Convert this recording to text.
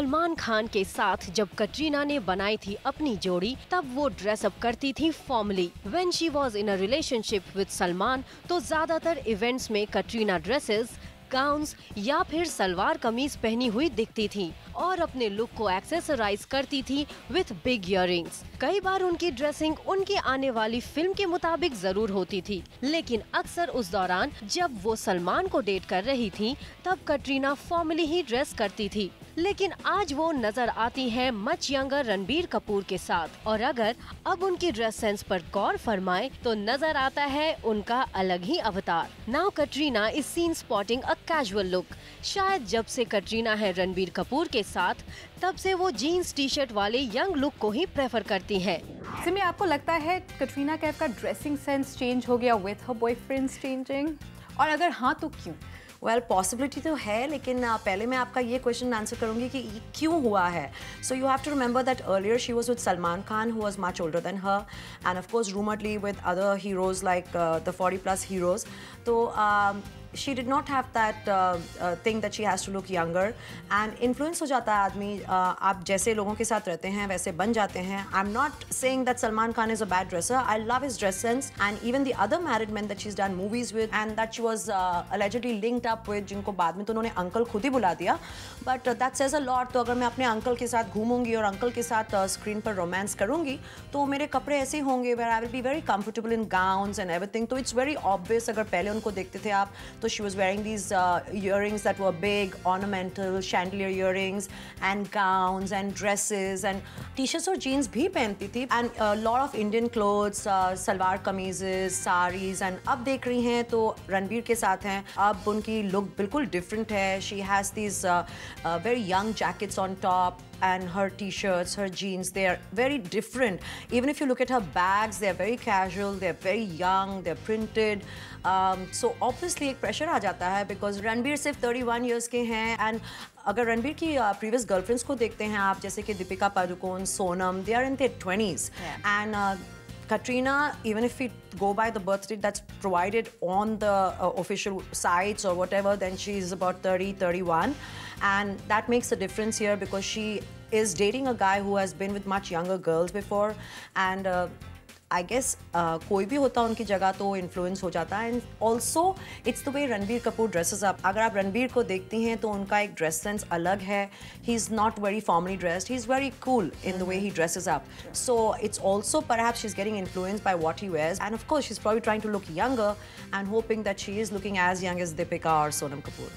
सलमान खान के साथ जब कटरीना ने बनाई थी अपनी जोड़ी, तब वो ड्रेसअप करती थी formally. When she was in a relationship with Salman, तो ज्यादातर इवेंट्स में कटरीना ड्रेसेस, गाउन्स या फिर सलवार कमीज पहनी हुई दिखती थी और अपने लुक को एक्सेसराइज करती थी विथ बिग इयररिंग्स। कई बार उनकी ड्रेसिंग उनके आने वाली फिल्म के मुताबिक जरूर होती थी, लेकिन अक्सर उस दौरान जब वो सलमान को डेट कर रही थी, तब कटरीना फॉर्मली ही ड्रेस करती थी। लेकिन आज वो नजर आती हैं मच यंगर रणबीर कपूर के साथ, और अगर अब उनकी ड्रेस सेंस पर गौर फरमाए तो नजर आता है उनका अलग ही अवतार। Now Katrina is seen spotting a casual look. शायद जब से कटरीना है रणबीर कपूर के साथ, तब से वो जीन्स टी शर्ट वाले यंग लुक को ही प्रेफर करती हैं। सिमी, आपको लगता है कटरीना कैफ का ड्रेसिंग सेंस चेंज हो गया विथ हर बॉयफ्रेंड्स चेंजिंग, और अगर हाँ तो क्यों? पॉसिबिलिटी तो है, लेकिन पहले मैं आपका ये क्वेश्चन आंसर करूंगी कि ये क्यों हुआ है। So you have to remember that earlier she was with Salman Khan, who was much older than her, and of course rumouredly with other heroes like the 40+ heroes. तो she did not have that thing that she has to look younger, and influence हो जाता है आदमी। आप जैसे लोगों के साथ रहते हैं वैसे बन जाते हैं। I'm not saying that Salman Khan is a bad dresser. I love his dress sense, and even the other married men that she's done movies with and that she was allegedly linked up with, जिनको बाद में तो उन्होंने uncle खुद ही बुला दिया, but that says a lot। तो अगर मैं अपने अंकल के साथ घूमूंगी और अंकल के साथ स्क्रीन पर रोमांस करूंगी, तो मेरे कपड़े ऐसे होंगे where I will be very comfortable in gowns and everything। तो it's very obvious, अगर पहले उनको देखते थे आप, तो she was wearing these earrings that were big, ornamental, chandelier earrings and gowns and dresses and t-shirts और jeans भी पहनती थी, and a lot of Indian clothes, salwar कमीज़ेस, saris. and अब देख रही हैं तो रणबीर के साथ हैं, अब उनकी लुक बिल्कुल different है। She has these very young jackets on top, and her t-shirts, her jeans, they are very different. Even if you look at her bags, they are very casual, they are very young, they are printed। So obviously एक pressure आ जाता है, because Ranbir सिर्फ 31 years के हैं, and अगर रणबीर की previous girlfriends को देखते हैं आप, जैसे कि Deepika Padukone, Sonam, they are in their 20s, and Katrina, even if we go by the birth date that's provided on the official sites or whatever, then she is about 30, 31. And that makes a difference here, because she is dating a guy who has been with much younger girls before. And I guess कोई भी होता उनकी जगह तो influence हो जाता है। And also it's the way Ranbir Kapoor dresses up. अगर आप रणबीर को देखती हैं तो उनका एक ड्रेस सेंस अलग है। He is not very formally dressed, he is very cool in the way he dresses up. So it's also perhaps she's getting influenced by what he wears, and of course she's probably trying to look younger and hoping that she is looking as young as Deepika or Sonam Kapoor.